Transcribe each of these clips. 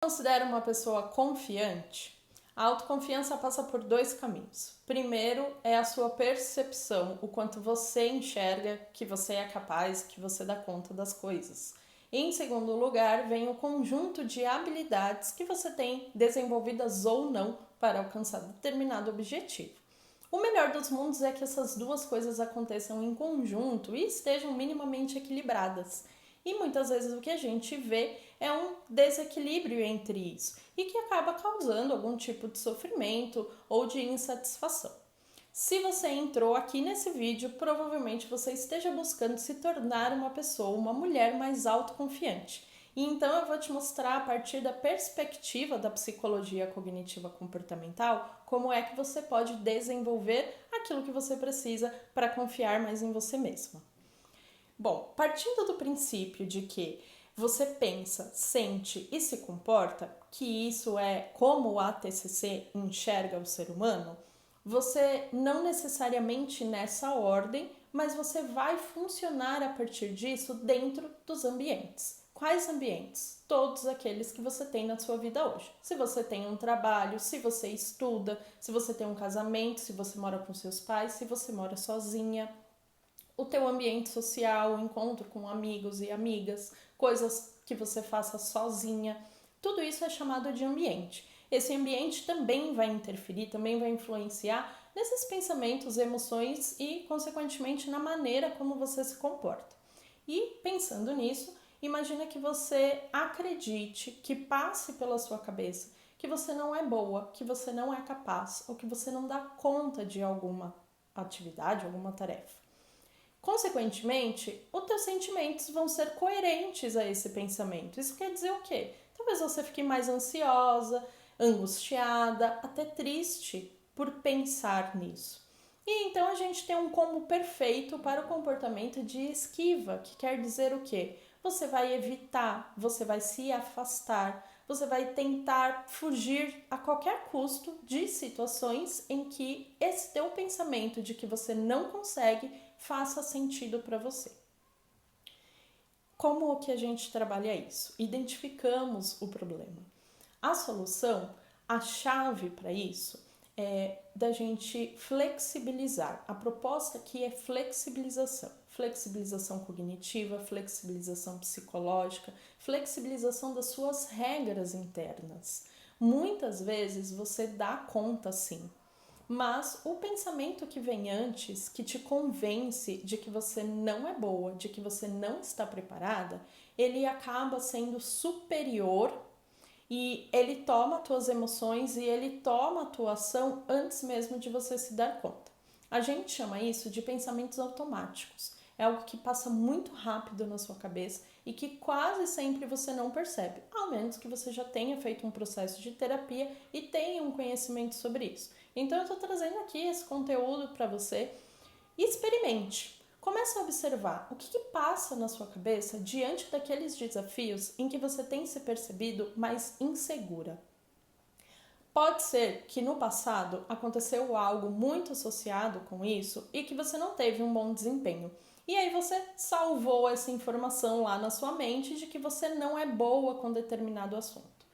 considera uma pessoa confiante? A autoconfiança passa por 2 caminhos. Primeiro é a sua percepção, o quanto você enxerga que você é capaz, que você dá conta das coisas. E em segundo lugar, vem o conjunto de habilidades que você tem desenvolvidas ou não para alcançar determinado objetivo. O melhor dos mundos é que essas duas coisas aconteçam em conjunto e estejam minimamente equilibradas. E muitas vezes o que a gente vê é um desequilíbrio entre isso e que acaba causando algum tipo de sofrimento ou de insatisfação. Se você entrou aqui nesse vídeo, provavelmente você esteja buscando se tornar uma pessoa, uma mulher mais autoconfiante. E então eu vou te mostrar a partir da perspectiva da psicologia cognitiva comportamental como é que você pode desenvolver aquilo que você precisa para confiar mais em você mesma. Bom, partindo do princípio de que você pensa, sente e se comporta, que isso é como o ATCC enxerga o ser humano, você não necessariamente nessa ordem, mas você vai funcionar a partir disso dentro dos ambientes. Quais ambientes? Todos aqueles que você tem na sua vida hoje. Se você tem um trabalho, se você estuda, se você tem um casamento, se você mora com seus pais, se você mora sozinha, o teu ambiente social, o encontro com amigos e amigas, coisas que você faça sozinha, tudo isso é chamado de ambiente. Esse ambiente também vai interferir, também vai influenciar nesses pensamentos, emoções e, consequentemente, na maneira como você se comporta. E, pensando nisso, imagina que você acredite, que passe pela sua cabeça que você não é boa, que você não é capaz ou que você não dá conta de alguma atividade, alguma tarefa. Consequentemente, os teus sentimentos vão ser coerentes a esse pensamento. Isso quer dizer o quê? Talvez você fique mais ansiosa, angustiada, até triste por pensar nisso. E então a gente tem um combo perfeito para o comportamento de esquiva, que quer dizer o quê? Você vai evitar, você vai se afastar, você vai tentar fugir a qualquer custo de situações em que esse teu pensamento de que você não consegue faça sentido para você. Como que a gente trabalha isso? Identificamos o problema. A solução, a chave para isso é da gente flexibilizar. A proposta aqui é flexibilização. Flexibilização cognitiva, flexibilização psicológica, flexibilização das suas regras internas. Muitas vezes você dá conta sim, mas o pensamento que vem antes, que te convence de que você não é boa, de que você não está preparada, ele acaba sendo superior e ele toma as tuas emoções e ele toma a tua ação antes mesmo de você se dar conta. A gente chama isso de pensamentos automáticos. É algo que passa muito rápido na sua cabeça e que quase sempre você não percebe, ao menos que você já tenha feito um processo de terapia e tenha um conhecimento sobre isso. Então eu estou trazendo aqui esse conteúdo para você. Experimente. Comece a observar o que passa na sua cabeça diante daqueles desafios em que você tem se percebido mais insegura. Pode ser que no passado aconteceu algo muito associado com isso e que você não teve um bom desempenho. E aí você salvou essa informação lá na sua mente de que você não é boa com determinado assunto.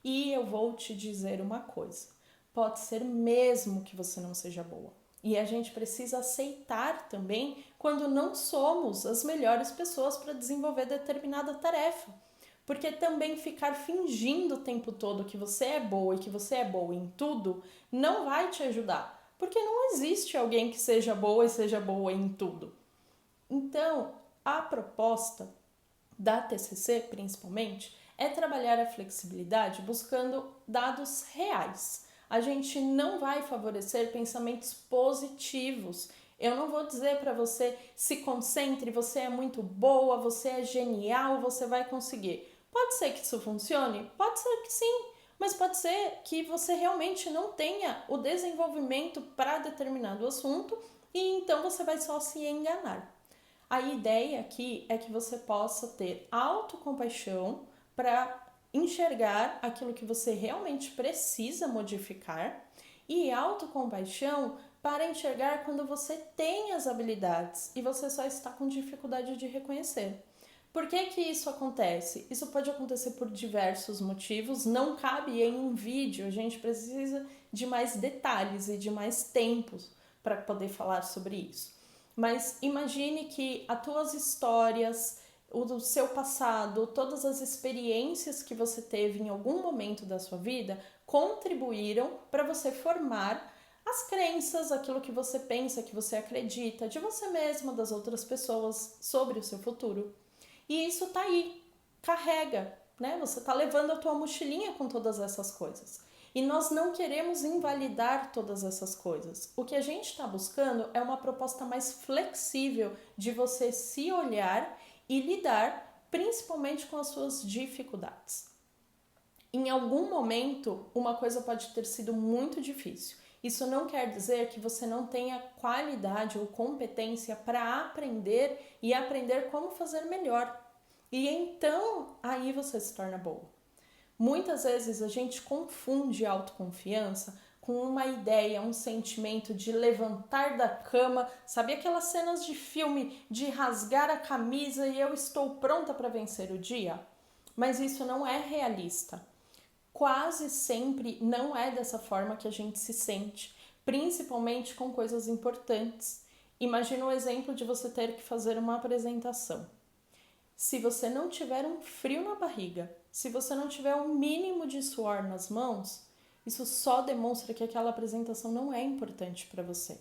E eu vou te dizer uma coisa. Pode ser mesmo que você não seja boa. E a gente precisa aceitar também quando não somos as melhores pessoas para desenvolver determinada tarefa. Porque também ficar fingindo o tempo todo que você é boa e que você é boa em tudo não vai te ajudar. Porque não existe alguém que seja boa e seja boa em tudo. Então, a proposta da TCC, principalmente, é trabalhar a flexibilidade buscando dados reais. A gente não vai favorecer pensamentos positivos. Eu não vou dizer para você se concentre, você é muito boa, você é genial, você vai conseguir. Pode ser que isso funcione? Pode ser que sim, mas pode ser que você realmente não tenha o desenvolvimento para determinado assunto e então você vai só se enganar. A ideia aqui é que você possa ter autocompaixão para enxergar aquilo que você realmente precisa modificar e autocompaixão para enxergar quando você tem as habilidades e você só está com dificuldade de reconhecer. Por que que isso acontece? Isso pode acontecer por diversos motivos, não cabe em um vídeo, a gente precisa de mais detalhes e de mais tempos para poder falar sobre isso. Mas imagine que as tuas histórias, o seu passado, todas as experiências que você teve em algum momento da sua vida contribuíram para você formar as crenças, aquilo que você pensa, que você acredita, de você mesma, das outras pessoas, sobre o seu futuro. E isso tá aí, carrega, né? Você tá levando a tua mochilinha com todas essas coisas. E nós não queremos invalidar todas essas coisas. O que a gente está buscando é uma proposta mais flexível de você se olhar e lidar principalmente com as suas dificuldades. Em algum momento, uma coisa pode ter sido muito difícil. Isso não quer dizer que você não tenha qualidade ou competência para aprender e aprender como fazer melhor. E então, aí você se torna boa. Muitas vezes a gente confunde autoconfiança com uma ideia, um sentimento de levantar da cama, sabe aquelas cenas de filme de rasgar a camisa e eu estou pronta para vencer o dia? Mas isso não é realista. Quase sempre não é dessa forma que a gente se sente, principalmente com coisas importantes. Imagina o exemplo de você ter que fazer uma apresentação. Se você não tiver um frio na barriga, se você não tiver um mínimo de suor nas mãos, isso só demonstra que aquela apresentação não é importante para você.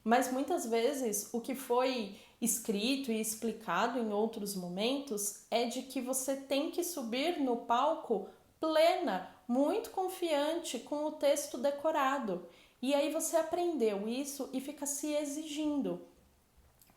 Mas muitas vezes o que foi escrito e explicado em outros momentos é de que você tem que subir no palco plena, muito confiante, com o texto decorado. E aí você aprendeu isso e fica se exigindo,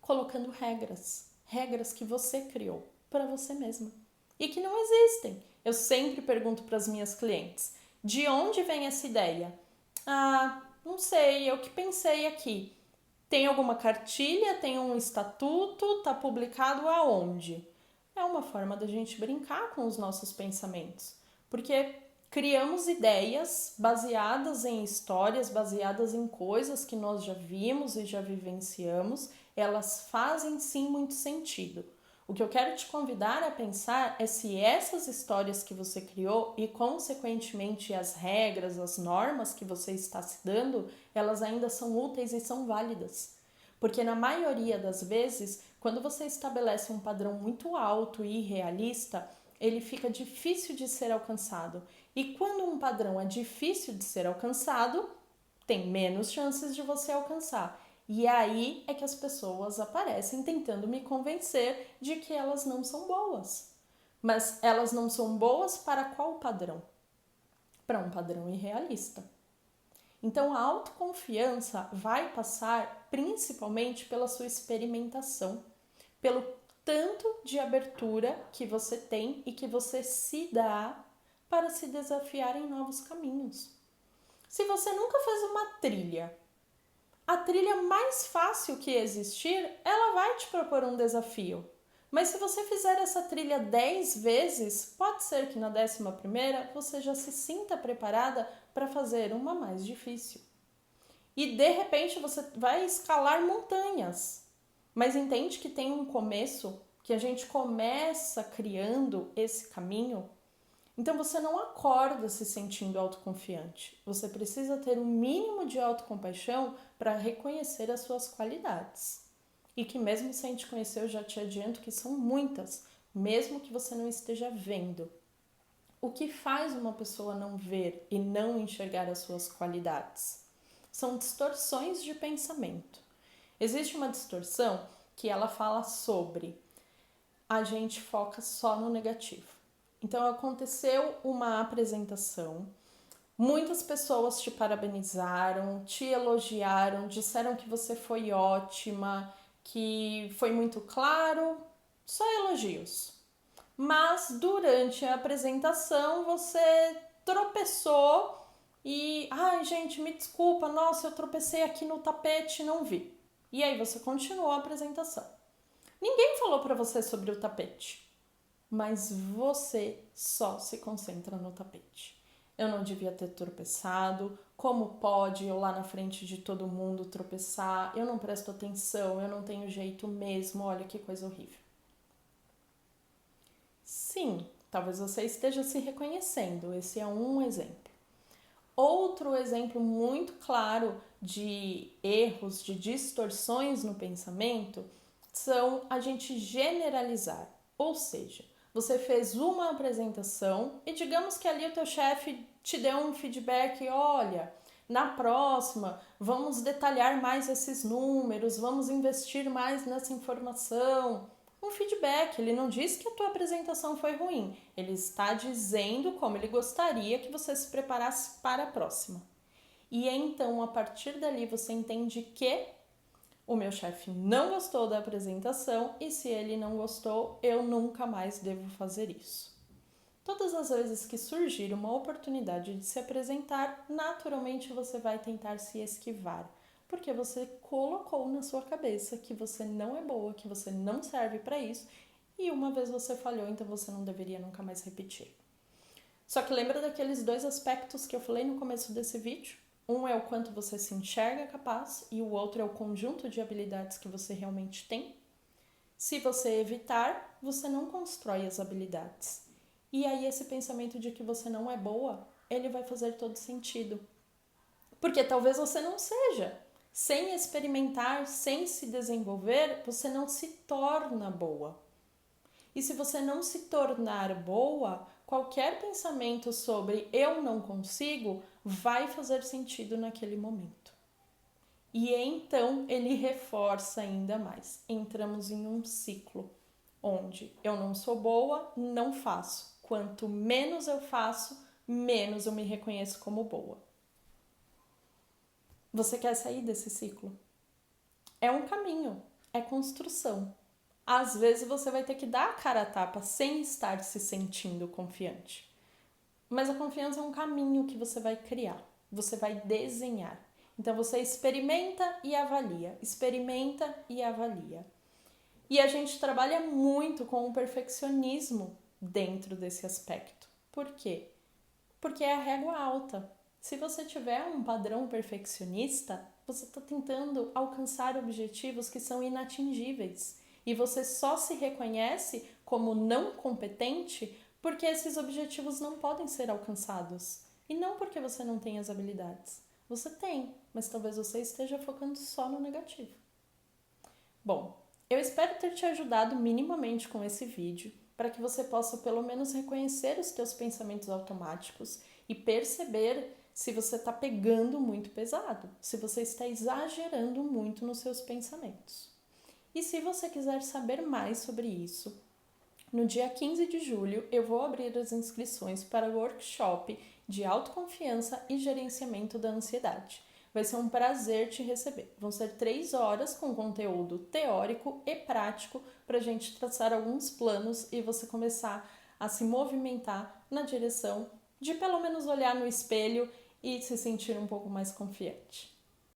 colocando regras que você criou para você mesma e que não existem. Eu sempre pergunto para as minhas clientes: de onde vem essa ideia? Ah, não sei, eu que pensei aqui. Tem alguma cartilha? Tem um estatuto? Tá publicado aonde? É uma forma da gente brincar com os nossos pensamentos, porque criamos ideias baseadas em histórias, baseadas em coisas que nós já vimos e já vivenciamos. Elas fazem sim muito sentido. O que eu quero te convidar a pensar é se essas histórias que você criou e, consequentemente, as regras, as normas que você está se dando, elas ainda são úteis e são válidas. Porque na maioria das vezes, quando você estabelece um padrão muito alto e irrealista, ele fica difícil de ser alcançado. E quando um padrão é difícil de ser alcançado, tem menos chances de você alcançar. E aí é que as pessoas aparecem tentando me convencer de que elas não são boas. Mas elas não são boas para qual padrão? Para um padrão irrealista. Então a autoconfiança vai passar principalmente pela sua experimentação, pelo tanto de abertura que você tem e que você se dá para se desafiar em novos caminhos. Se você nunca fez uma trilha, a trilha mais fácil que existir, ela vai te propor um desafio. Mas se você fizer essa trilha 10 vezes, pode ser que na 11ª você já se sinta preparada para fazer uma mais difícil. E de repente você vai escalar montanhas. Mas entende que tem um começo, que a gente começa criando esse caminho? Então você não acorda se sentindo autoconfiante. Você precisa ter um mínimo de autocompaixão para reconhecer as suas qualidades. E que mesmo sem te conhecer, eu já te adianto que são muitas, mesmo que você não esteja vendo. O que faz uma pessoa não ver e não enxergar as suas qualidades? São distorções de pensamento. Existe uma distorção que ela fala sobre a gente foca só no negativo. Então aconteceu uma apresentação, muitas pessoas te parabenizaram, te elogiaram, disseram que você foi ótima, que foi muito claro, só elogios. Mas durante a apresentação você tropeçou e, ai gente, me desculpa, nossa, eu tropecei aqui no tapete e não vi. E aí você continuou a apresentação. Ninguém falou para você sobre o tapete, mas você só se concentra no tapete. Eu não devia ter tropeçado, como pode eu lá na frente de todo mundo tropeçar, eu não presto atenção, eu não tenho jeito mesmo, olha que coisa horrível. Sim, talvez você esteja se reconhecendo. Esse é um exemplo. Outro exemplo muito claro de erros, de distorções no pensamento, são a gente generalizar. Ou seja, você fez uma apresentação e digamos que ali o teu chefe te deu um feedback, olha, na próxima vamos detalhar mais esses números, vamos investir mais nessa informação. Um feedback, ele não diz que a tua apresentação foi ruim, ele está dizendo como ele gostaria que você se preparasse para a próxima. E então, a partir dali, você entende que o meu chefe não gostou da apresentação e se ele não gostou, eu nunca mais devo fazer isso. Todas as vezes que surgir uma oportunidade de se apresentar, naturalmente você vai tentar se esquivar, porque você colocou na sua cabeça que você não é boa, que você não serve para isso, e uma vez você falhou, então você não deveria nunca mais repetir. Só que lembra daqueles dois aspectos que eu falei no começo desse vídeo? Um é o quanto você se enxerga capaz e o outro é o conjunto de habilidades que você realmente tem. Se você evitar, você não constrói as habilidades. E aí esse pensamento de que você não é boa, ele vai fazer todo sentido. Porque talvez você não seja. Sem experimentar, sem se desenvolver, você não se torna boa. E se você não se tornar boa, qualquer pensamento sobre eu não consigo vai fazer sentido naquele momento. E então ele reforça ainda mais. Entramos em um ciclo onde eu não sou boa, não faço. Quanto menos eu faço, menos eu me reconheço como boa. Você quer sair desse ciclo? É um caminho, é construção. Às vezes você vai ter que dar a cara a tapa sem estar se sentindo confiante. Mas a confiança é um caminho que você vai criar, você vai desenhar. Então você experimenta e avalia, experimenta e avalia. E a gente trabalha muito com o perfeccionismo dentro desse aspecto. Por quê? Porque é a régua alta. Se você tiver um padrão perfeccionista, você está tentando alcançar objetivos que são inatingíveis. E você só se reconhece como não competente porque esses objetivos não podem ser alcançados. E não porque você não tem as habilidades. Você tem, mas talvez você esteja focando só no negativo. Bom, eu espero ter te ajudado minimamente com esse vídeo para que você possa pelo menos reconhecer os teus pensamentos automáticos e perceber se você está pegando muito pesado, se você está exagerando muito nos seus pensamentos. E se você quiser saber mais sobre isso, no dia 15 de julho eu vou abrir as inscrições para o workshop de autoconfiança e gerenciamento da ansiedade. Vai ser um prazer te receber. Vão ser 3 horas com conteúdo teórico e prático para a gente traçar alguns planos e você começar a se movimentar na direção de pelo menos olhar no espelho e se sentir um pouco mais confiante.